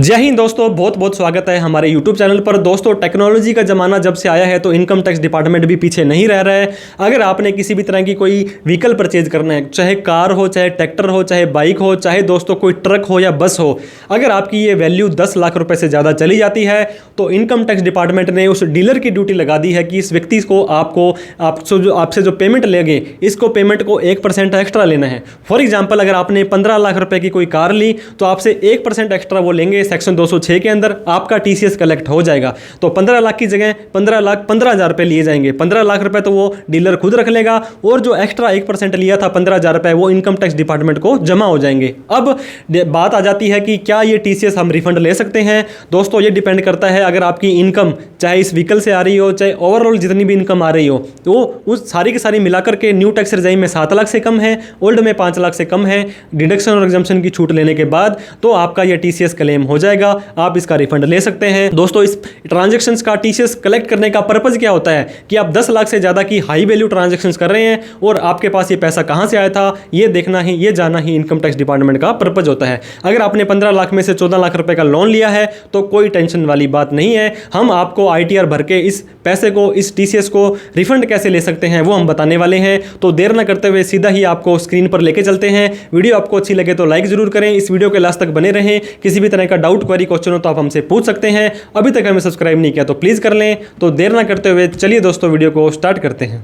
जय हिंद दोस्तों, बहुत बहुत स्वागत है हमारे YouTube चैनल पर। दोस्तों, टेक्नोलॉजी का ज़माना जब से आया है तो इनकम टैक्स डिपार्टमेंट भी पीछे नहीं रह रहा है। अगर आपने किसी भी तरह की कोई व्हीकल परचेज करना है, चाहे कार हो, चाहे ट्रैक्टर हो, चाहे बाइक हो, चाहे दोस्तों कोई ट्रक हो या बस हो, अगर आपकी ये वैल्यू 10 लाख रुपए से ज़्यादा चली जाती है तो इनकम टैक्स डिपार्टमेंट ने उस डीलर की ड्यूटी लगा दी है कि इस व्यक्ति को आपसे जो पेमेंट लेंगे, इसको पेमेंट को 1% एक्स्ट्रा लेना है। फॉर एग्जाम्पल, अगर आपने 15 लाख रुपए की कोई कार ली तो आपसे 1% एक्स्ट्रा वो लेंगे। सेक्शन 206 के अंदर आपका टीसीएस कलेक्ट हो जाएगा। तो 15 लाख की जगह 15,15,000 रुपए लिए जाएंगे। 15 लाख रुपए तो वो डीलर खुद रख लेगा और जो एक्स्ट्रा 1% लिया था 15,000 रुपए, वो इनकम टैक्स डिपार्टमेंट को जमा हो जाएंगे। अब बात आ जाती है कि क्या ये टीसीएस हम रिफंड ले सकते हैं। दोस्तों, ये डिपेंड करता है, अगर आपकी इनकम चाहे इस व्हीकल से आ रही हो, चाहे ओवरऑल जितनी भी इनकम आ रही हो, तो उस सारी की सारी मिलाकर के न्यू टैक्स रेजाइम में 7 लाख से कम है, ओल्ड में 5 लाख से कम है, डिडक्शन और एग्जम्पशन की छूट लेने के बाद तो आपका यह टीसीएस क्लेम हो जाएगा, आप इसका रिफंड ले सकते हैं। दोस्तों, इस ट्रांजैक्शंस का टीसीएस कलेक्ट करने का पर्पस क्या होता है कि आप 10 लाख से ज्यादा की हाई वैल्यू ट्रांजैक्शंस कर रहे हैं और आपके पास ये पैसा कहां से आया था, ये देखना ही, ये जानना ही इनकम टैक्स डिपार्टमेंट का पर्पस होता है। अगर आपने 15 लाख में से 14 लाख रुपए का लोन लिया है तो कोई टेंशन वाली बात नहीं है। हम आपको आईटीआर भर के इस पैसे को, इस टीसीएस को रिफंड कैसे ले सकते हैं वो हम बताने वाले हैं। तो देर न करते हुए सीधा ही आपको स्क्रीन पर लेके चलते हैं। वीडियो आपको अच्छी लगे तो लाइक जरूर करें, इस वीडियो के लास्ट तक बने रहें। किसी भी तरह का डाउट, क्वेरी, क्वेश्चन हो तो आप हमसे पूछ सकते हैं। अभी तक हमें सब्सक्राइब नहीं किया तो प्लीज कर लें। तो देर ना करते हुए चलिए दोस्तों वीडियो को स्टार्ट करते हैं।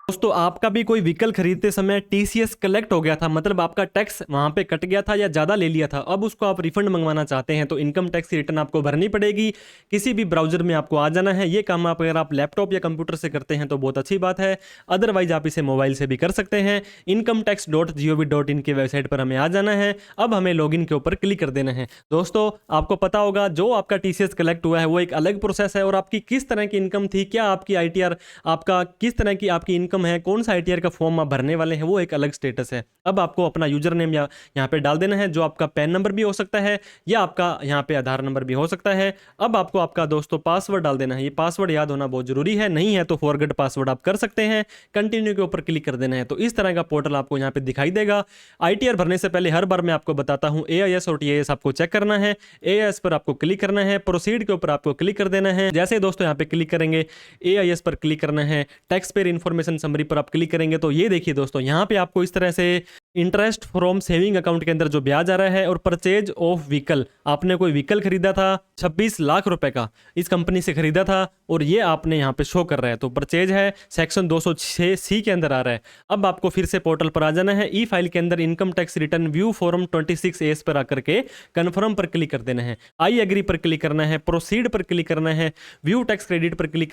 दोस्तों, आपका भी कोई व्हीकल खरीदते समय टीसीएस कलेक्ट हो गया था, मतलब आपका टैक्स वहां पे कट गया था या ज्यादा ले लिया था, अब उसको आप रिफंड मंगवाना चाहते हैं तो इनकम टैक्स की रिटर्न आपको भरनी पड़ेगी। किसी भी ब्राउजर में आपको आ जाना है। ये काम अगर आप लैपटॉप या कंप्यूटर से करते हैं तो बहुत अच्छी बात है, अदरवाइज आप इसे मोबाइल से भी कर सकते हैं। incometax.gov.in की वेबसाइट पर हमें आ जाना है। अब हमें लॉगिन के ऊपर क्लिक कर देना है। दोस्तों, आपको पता होगा जो आपका टीसीएस कलेक्ट हुआ है वो एक अलग प्रोसेस है, और आपकी किस तरह की इनकम थी, क्या आपकी आईटीआर, आपका किस तरह की आपकी इनकम है, कौन सा आईटीआर का फॉर्म आप भरने वाले हैं, वो एक अलग स्टेटस है। अब आपको अपना यूजर नेम यहाँ पे डाल देना है, जो आपका पैन नंबर भी हो सकता है या आपका यहाँ पे आधार नंबर भी हो सकता है। अब आपको आपका दोस्तों पासवर्ड डाल देना है। ये पासवर्ड याद होना बहुत जरूरी है, नहीं है तो फॉरगेट पासवर्ड आप कर सकते हैं। कंटिन्यू के ऊपर क्लिक कर देना है। तो इस तरह का पोर्टल आपको यहाँ पे दिखाई देगा। आईटीआर भरने से पहले हर बार मैं आपको बताता हूँ, एआईएस और टीआईएस आपको चेक करना है। एआईएस पर आपको क्लिक करना है, प्रोसीड के ऊपर आपको क्लिक कर देना है। जैसे दोस्तों यहाँ पे क्लिक करेंगे, एआईएस पर क्लिक करना है, टैक्स पेयर इन्फॉर्मेशन समरी पर आप क्लिक करेंगे तो ये देखिए दोस्तों, यहाँ पे आपको इस तरह से इंटरेस्ट फ्रॉम सेविंग अकाउंट के अंदर जो ब्याज आ रहा है, और परचेज ऑफ व्हीकल, आपने कोई व्हीकल खरीदा था 26 लाख रुपए का, इस कंपनी से खरीदा था और ये आपने यहाँ पे शो कर रहा है, तो परचेज है, सेक्शन 206C के अंदर आ रहा है। अब आपको फिर से पोर्टल पर आ जाना है। ई फाइल के अंदर income tax return view form 26A पर आकर के कन्फर्म पर क्लिक कर देना है, आई एग्री पर क्लिक करना है, प्रोसीड पर क्लिक करना है, व्यू टैक्स क्रेडिट पर क्लिक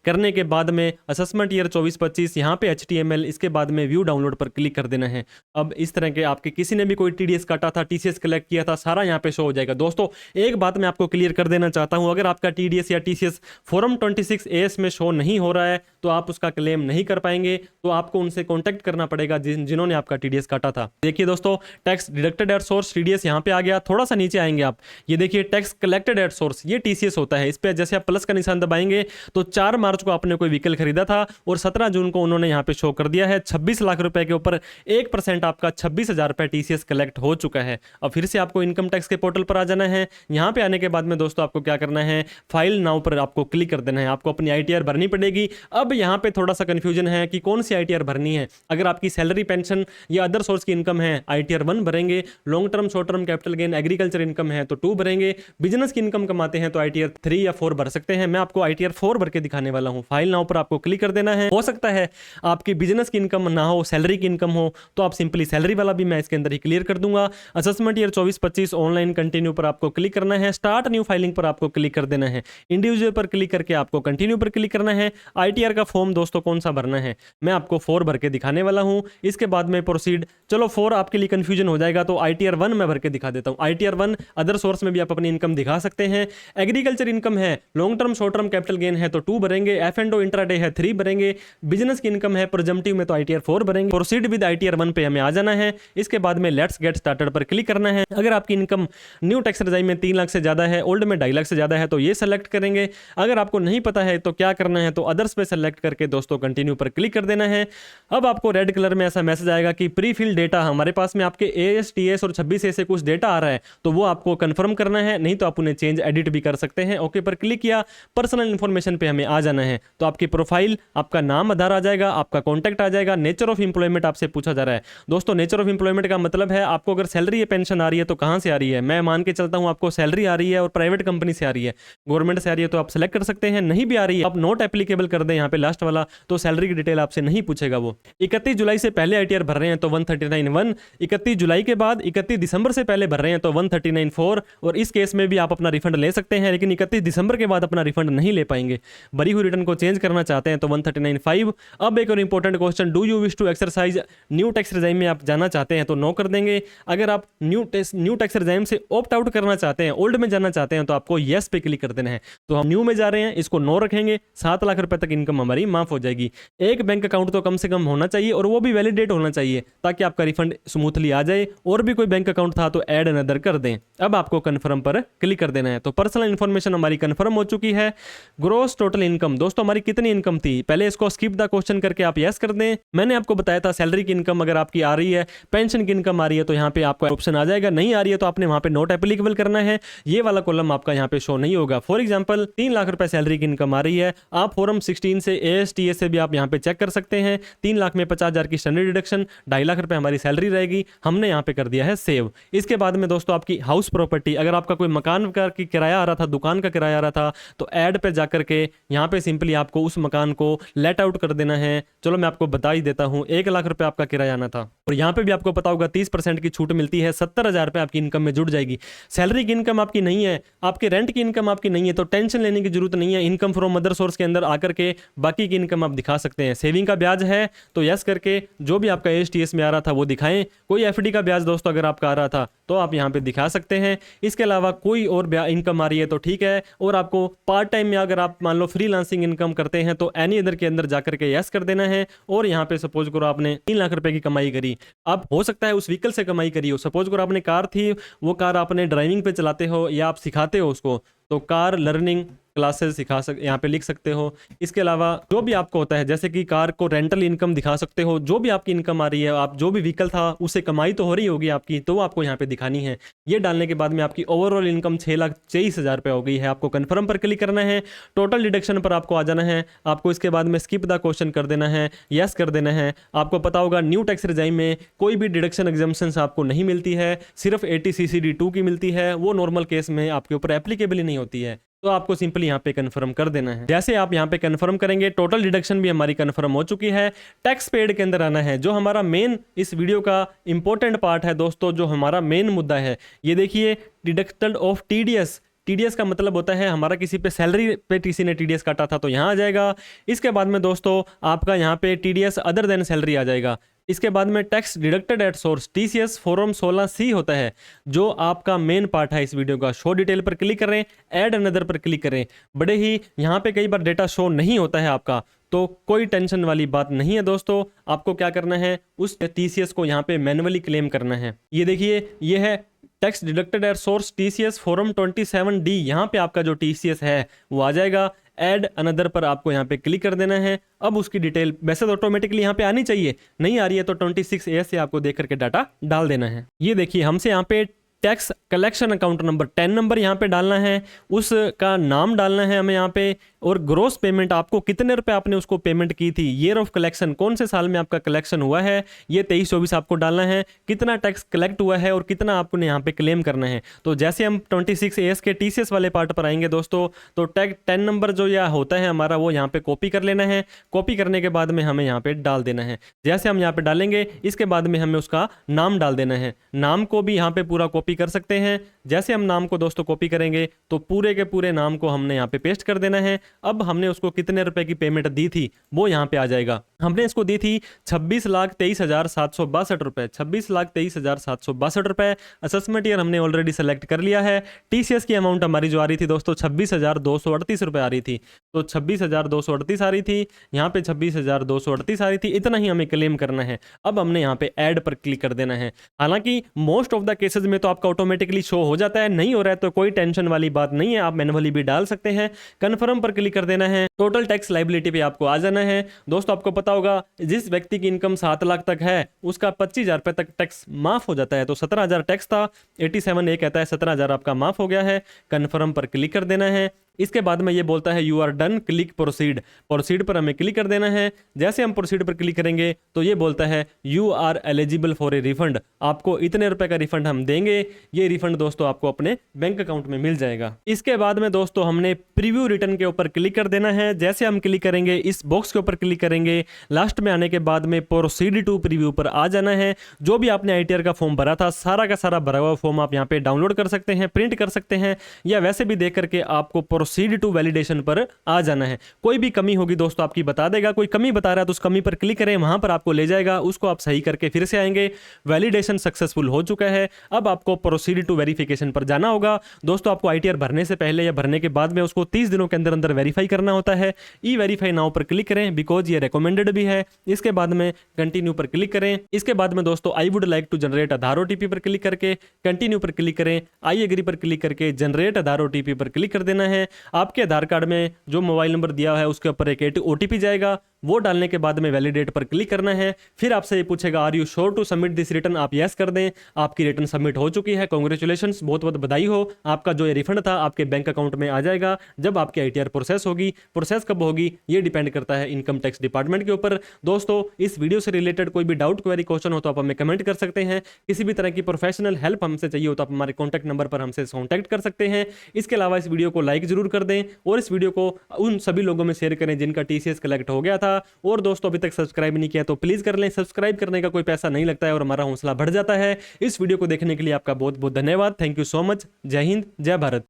करने के बाद में असेसमेंट ईयर 24-25 यहाँ पे HTML, इसके बाद में व्यू डाउनलोड पर क्लिक कर देना है। अब इस तरह के आपके किसी ने भी कोई टीडीएस काटा था, टीसीएस कलेक्ट किया था, सारा यहाँ पे शो हो जाएगा। दोस्तों, एक बात मैं आपको क्लियर कर देना चाहता हूं, अगर आपका टीडीएस या टीसीएस फॉर्म 26AS में शो नहीं हो रहा है तो आप उसका क्लेम नहीं कर पाएंगे। तो आपको उनसे कॉन्टेक्ट करना पड़ेगा जिन्होंने आपका टीडीएस काटा था। देखिए दोस्तों, tax deducted at source TDS यहाँ पे आ गया। थोड़ा सा नीचे आएंगे आप, ये देखिए टैक्स कलेक्टेड एट सोर्स, ये टीसीएस होता है। इस पर जैसे आप प्लस का निशान दबाएंगे तो 4 मार्च को आपने कोई व्हीकल खरीदा था और 17 जून को उन्होंने यहाँ पे शो कर दिया है 26 लाख रुपए के ऊपर 1% आपका 26,000 रुपए टीसीएस कलेक्ट हो चुका है। अब फिर से आपको इनकम टैक्स के पोर्टल पर आ जाना है। यहाँ पे आने के बाद में दोस्तों आपको क्या करना है, फाइल नाउ पर आपको क्लिक कर देना है। आपको अपनी आईटीआर भरनी पड़ेगी। अब यहाँ पे थोड़ा सा कंफ्यूजन है कि कौन सी आईटीआर भरनी है। अगर आपकी सैलरी, पेंशन या अदर सोर्स की इनकम है, आईटीआर 1 भरेंगे। Long term, short term, capital gain, agriculture income है तो 2 भरेंगे। बिजनेस की इनकम कमाते हैं तो आईटीआर 3 या 4 भर सकते हैं। मैं आपको आईटीआर 4 भर के दिखाने वाला हूँ। फाइल नाउ पर आपको क्लिक कर देना है। हो सकता है आपकी बिजनेस की इनकम ना हो, सैलरी की इनकम हो, तो आप सिंपली सैलरी वाला भी मैं इसके अंदर ही क्लियर कर दूंगा। असेसमेंट ईयर 24-25 ऑनलाइन कंटिन्यू पर आपको क्लिक करना है। स्टार्ट न्यू फाइलिंग पर आपको क्लिक कर देना है। इंडिविजुअल पर क्लिक करके आपको कंटिन्यू पर क्लिक करना है। आईटीआर का फॉर्म दोस्तों कौन सा भरना है, मैं आपको 4 भर के दिखाने वाला हूं। इसके बाद में प्रोसीड, चलो 4 आपके लिए कंफ्यूजन हो जाएगा तो आईटीआर 1 मैं भर के दिखा देता हूं। आईटीआर 1 अदर सोर्स में भी आप अपनी इनकम दिखा सकते हैं। एग्रीकल्चर इनकम है, long term, short term, capital gain है तो 2 भरेंगे। F&O इंट्राडे है 3 भरेंगे। बिजनेस की इनकम है, प्रोजम्पटिव में तो आईटीआर 4 भरेंगे। प्रोसीड विद आईटीआर 1 पे हमें आ जाना है। इसके बाद में लेट्स गेट स्टार्टेड पर क्लिक करना है। अगर आपकी इनकम न्यू टैक्स रेजाइम में 3 लाख से ज़्यादा है, ओल्ड में 2.5 लाख से ज़्यादा है तो ये सेलेक्ट करेंगे। अगर आपको नहीं पता है तो क्या करना है, तो अदर्स पे सेलेक्ट करके दोस्तों कंटिन्यू पर क्लिक कर देना है। अब आपको रेड कलर में ऐसा मैसेज आएगा कि प्री फिल डेटा, हमारे पास में आपके ASTS और 26A से कुछ डेटा आ रहा है तो वो आपको कंफर्म करना है, नहीं तो आप उन्हें चेंज एडिट भी कर सकते हैं। ओके पर क्लिक किया, पर्सनल इंफॉर्मेशन पे हमें आ जाना है। तो आपकी प्रोफाइल, आपका नाम आधार आ जाएगा, आपका कॉन्टैक्ट आ जाएगा, नेचर ऑफ इंप्लॉयमेंट आपसे पूछा जा रहा है। दोस्तों नेचर ऑफ इंप्लॉयमेंट का मतलब है आपको अगर सैलरी या पेंशन आ रही है तो कहां से आ रही है। मैं मान के चलता हूं आपको सैलरी आ रही है और प्राइवेट कंपनी से आ रही है, गवर्नमेंट से आ रही है तो आप सेलेक्ट कर सकते हैं। नहीं भी आ रही है आप नॉट एप्लीकेबल कर दें यहाँ पे लास्ट वाला, तो सैलरी की डिटेल आपसे नहीं पूछेगा वो। 31 जुलाई से पहले ITR भर रहे हैं तो 139(1), 31 जुलाई के बाद 31 दिसंबर से पहले भर रहे हैं तो 139(4), और इस केस में भी आप अपना रिफंड ले सकते हैं, लेकिन 31 दिसंबर के बाद अपना रिफंड नहीं ले पाएंगे। भरी हुई रिटर्न को चेंज करना चाहते हैं तो 139(5). अब एक और important question, do you wish to exercise new tax regime में आप जाना चाहते हैं तो नो कर देंगे। अगर आप न्यू टैक्स रेजाइम से ऑप्ट आउट करना चाहते हैं, ओल्ड में जाना चाहते हैं तो आपको येस पे क्लिक कर देना है। तो हम न्यू में जा रहे हैं, इसको नो रखेंगे, 7 लाख रुपए तक इनकम हमारी माफ हो जाएगी। एक बैंक अकाउंट तो कम से कम होना चाहिए और वो भी वैलिडेट होना चाहिए ताकि आपका रिफंड स्मूथली आ जाए। और भी कोई बैंक अकाउंट था तो ऐड अनदर कर दें। अब आपको कंफर्म पर क्लिक कर देना है। तो पर्सनल इंफॉर्मेशन हमारी कंफर्म हो चुकी है। ग्रॉस टोटल इनकम, दोस्तों हमारी कितनी इनकम थी, पहले इसको स्किप द क्वेश्चन करके आप यस कर दें। मैंने आपको बताया था सैलरी की इनकम अगर आपकी आ रही है, पेंशन की इनकम आ रही है तो यहाँ पे आपका ऑप्शन आ जाएगा, नहीं आ रही है तो आपने वहां पे नॉट एप्लीकेबल करना है। ये वाला कॉलम आपका यहाँ पे शो नहीं होगा। फॉर एग्जांपल 3 लाख रुपए सैलरी की इनकम आ रही है, आप फॉर्म 16 से ASTS से भी आप यहाँ पे चेक कर सकते हैं। 3 लाख में 50,000 की स्टैंडर्ड डिडक्शन, 2.5 लाख रुपए हमारी सैलरी रहेगी, हमने यहाँ पे कर दिया है सेव। इसके बाद में दोस्तों आपकी हाउस प्रॉपर्टी, अगर आपका कोई मकान का किराया आ रहा था, दुकान का किराया आ रहा था तो ऐड पे जाकर के यहाँ पे सिंपली आपको उस मकान को लेट आउट कर देना है। चलो मैं आपको बता ही देता हूँ, 1 लाख रुपए आपका किराया आना था और यहाँ पे भी आपको पता होगा 30% की छूट मिलती है, 70,000 रुपए आपकी इनकम में जुड़ जाएगी। सैलरी की इनकम आपकी नहीं है, आपके रेंट की इनकम आपकी नहीं है तो टेंशन लेने की जरूरत नहीं है। इनकम फ्रॉम अदर सोर्स के अंदर आकर के बाकी की इनकम आप दिखा सकते हैं। सेविंग का ब्याज है तो यस करके जो भी आपका ASTS में आ रहा था वो दिखाएं। कोई FD का ब्याज दोस्तों अगर आपका आ रहा था तो आप यहाँ पे दिखा सकते हैं। इसके अलावा कोई और इनकम आ रही है तो ठीक है। और आपको पार्ट टाइम में अगर आप मान लो फ्रीलांसिंग इनकम करते हैं तो एनी अदर के अंदर जाकर के यस कर देना है। और यहाँ पे सपोज करो आपने 3 लाख रुपए की कमाई करी, आप हो सकता है उस व्हीकल से कमाई करी हो। सपोज करो आपने कार थी, वो कार आपने ड्राइविंग पे चलाते हो या आप सिखाते हो उसको, तो कार लर्निंग क्लासेस यहाँ पे लिख सकते हो। इसके अलावा जो भी आपको होता है, जैसे कि कार को रेंटल इनकम दिखा सकते हो। जो भी आपकी इनकम आ रही है, आप जो भी व्हीकल था उससे कमाई तो हो रही होगी आपकी, तो वो आपको यहाँ पे दिखानी है। ये डालने के बाद में आपकी ओवरऑल इनकम 6,23,000 रुपये हो गई है। आपको कंफर्म पर क्लिक करना है, टोटल डिडक्शन पर आपको आ जाना है। आपको इसके बाद में स्किप द क्वेश्चन कर देना है, यस कर देना है। आपको पता होगा न्यू टैक्स रेजाइम में कोई भी डिडक्शन एग्जम्पशंस आपको नहीं मिलती है, सिर्फ 80CCD2 की मिलती है। वो नॉर्मल केस में आपके ऊपर एप्लीकेबल ही नहीं होती है। तो आपको सिंपली यहाँ पे कंफर्म कर देना है। जैसे आप यहाँ पे कंफर्म करेंगे, टोटल डिडक्शन भी हमारी कंफर्म हो चुकी है। टैक्स पेड के अंदर आना है, जो हमारा मेन इस वीडियो का इंपॉर्टेंट पार्ट है दोस्तों, जो हमारा मेन मुद्दा है। ये देखिए, डिडक्टेड ऑफ TDS। TDS का मतलब होता है हमारा किसी पे सैलरी पे किसी ने TDS काटा था तो यहाँ आ जाएगा। इसके बाद में दोस्तों आपका यहाँ पे TDS अदर देन सैलरी आ जाएगा। इसके बाद में tax deducted at source TCS form 16C होता है, जो आपका मेन पार्ट है इस वीडियो का। शो डिटेल पर क्लिक करें, ऐड अनदर पर क्लिक करें। बड़े ही यहाँ पे कई बार डेटा शो नहीं होता है आपका, तो कोई टेंशन वाली बात नहीं है दोस्तों। आपको क्या करना है, उस TCS को यहाँ पे मैनुअली क्लेम करना है। ये देखिए, ये है tax deducted at source TCS form 27D। यहाँ पे आपका जो TCS है वो आ जाएगा। ऐड अनदर पर आपको यहाँ पे क्लिक कर देना है। अब उसकी डिटेल वैसे तो ऑटोमेटिकली यहाँ पे आनी चाहिए, नहीं आ रही है तो 26A से आपको देख करके डाटा डाल देना है। ये देखिए, हमसे यहाँ पे tax collection account number 10 number यहाँ पे डालना है, उसका नाम डालना है हमें यहाँ पे, और ग्रोस पेमेंट आपको कितने रुपए आपने उसको पेमेंट की थी, ईयर ऑफ कलेक्शन कौन से साल में आपका कलेक्शन हुआ है, ये 23-24 आपको डालना है, कितना टैक्स कलेक्ट हुआ है और कितना आपको यहाँ पे क्लेम करना है। तो जैसे हम 26AS के TCS वाले पार्ट पर आएंगे दोस्तों, तो टैग 10 नंबर जो यह होता है हमारा, वो यहाँ पे कॉपी कर लेना है। कॉपी करने के बाद में हमें यहाँ पे डाल देना है। जैसे हम यहाँ पे डालेंगे, इसके बाद में हमें उसका नाम डाल देना है। नाम को भी यहाँ पे पूरा कॉपी कर सकते हैं। जैसे हम नाम को दोस्तों कॉपी करेंगे तो पूरे के पूरे नाम को हमने यहाँ पे पेस्ट कर देना है। अब हमने उसको कितने रुपए की पेमेंट दी थी वो यहाँ पे आ जाएगा। हमने इसको दी थी 26,23,762 रुपए, 26,23,762 रुपए। असेसमेंट ईयर हमने ऑलरेडी सेलेक्ट कर लिया है। TCS की अमाउंट हमारी जो आ रही थी दोस्तों 26,238 रुपए आ रही थी। तो 26,238 आ रही थी, यहाँ पे 26,238 आ रही थी। इतना ही हमें क्लेम करना है। अब हमने यहाँ पे ऐड पर क्लिक कर देना है। हालांकि मोस्ट ऑफ द केसेस में तो आपका ऑटोमेटिकली शो हो जाता है, नहीं हो रहा है तो कोई टेंशन वाली बात नहीं है, आप मैनुअली भी डाल सकते हैं। कन्फर्म पर क्लिक कर देना है। टोटल टैक्स लाइबिलिटी पे आपको आ जाना है। दोस्तों आपको पता होगा जिस व्यक्ति की इनकम 7 लाख तक है उसका 25,000 रुपए तक टैक्स माफ हो जाता है। तो 17,000 टैक्स था, 87 ए कहता है 17,000 आपका माफ हो गया है। कन्फर्म पर क्लिक कर देना है। इसके बाद में ये बोलता है you are done, click proceed. Proceed पर हमें क्लिक कर देना है। जैसे हम प्रोसीड पर क्लिक करेंगे तो ये बोलता है you are eligible for a refund, आपको इतने रुपए का रिफंड हम देंगे। ये रिफंड दोस्तों आपको अपने बैंक अकाउंट में मिल जाएगा। इसके बाद में दोस्तों हमने प्रीव्यू रिटर्न के ऊपर क्लिक कर देना है। जैसे हम क्लिक करेंगे, इस बॉक्स के ऊपर क्लिक करेंगे, लास्ट में आने के बाद में प्रोसीड टू प्रीव्यू पर आ जाना है। जो भी आपने आईटीआर का फॉर्म भरा था, सारा का सारा भरा हुआ फॉर्म आप यहाँ पे डाउनलोड कर सकते हैं, प्रिंट कर सकते हैं, या वैसे भी देख करके आपको प्रोसीड टू वैलिडेशन पर आ जाना है। कोई भी कमी होगी दोस्तों आपकी बता देगा। कोई कमी बता रहा है तो उस कमी पर क्लिक करें, वहां पर आपको ले जाएगा, उसको आप सही करके फिर से आएंगे। वैलिडेशन सक्सेसफुल हो चुका है। अब आपको प्रोसीड टू वेरिफिकेशन पर जाना होगा। दोस्तों आपको आईटीआर भरने से पहले या भरने के बाद में उसको 30 दिनों के अंदर अंदर वेरीफाई करना होता है। ई वेरीफाई नाउ पर क्लिक करें, बिकॉज ये रिकमेंडेड भी है। इसके बाद में कंटिन्यू पर क्लिक करें। इसके बाद में दोस्तों I would like to generate Aadhaar OTP पर क्लिक करके कंटिन्यू पर क्लिक करें। आई एग्री पर क्लिक करके जनरेट आधार ओटीपी पर क्लिक कर देना है। आपके आधार कार्ड में जो मोबाइल नंबर दिया है उसके ऊपर एक ओटीपी जाएगा, वो डालने के बाद में वैलिडेट पर क्लिक करना है। फिर आपसे ये पूछेगा are you sure to submit this return, आप यस कर दें। आपकी रिटर्न सबमिट हो चुकी है, कांग्रेचुलेशंस, बहुत बहुत बधाई हो। आपका जो ये रिफंड था आपके बैंक अकाउंट में आ जाएगा जब आपकी आईटीआर प्रोसेस होगी। प्रोसेस कब होगी ये डिपेंड करता है इनकम टैक्स डिपार्टमेंट के ऊपर। दोस्तों इस वीडियो से रिलेटेड कोई भी डाउट, क्वेरी, क्वेश्चन हो तो आप हमें कमेंट कर सकते हैं। किसी भी तरह की प्रोफेशनल हेल्प हमसे चाहिए हो तो आप हमारे कॉन्टैक्ट नंबर पर हमसे कॉन्टैक्ट कर सकते हैं। इसके अलावा इस वीडियो को लाइक जरूर कर दें और इस वीडियो को उन सभी लोगों में शेयर करें जिनका टीसीएस कलेक्ट हो गया था। और दोस्तों अभी तक सब्सक्राइब नहीं किया तो प्लीज कर लें। सब्सक्राइब करने का कोई पैसा नहीं लगता है और हमारा हौसला बढ़ जाता है। इस वीडियो को देखने के लिए आपका बहुत बहुत धन्यवाद। Thank you so much. जय हिंद, जय भारत।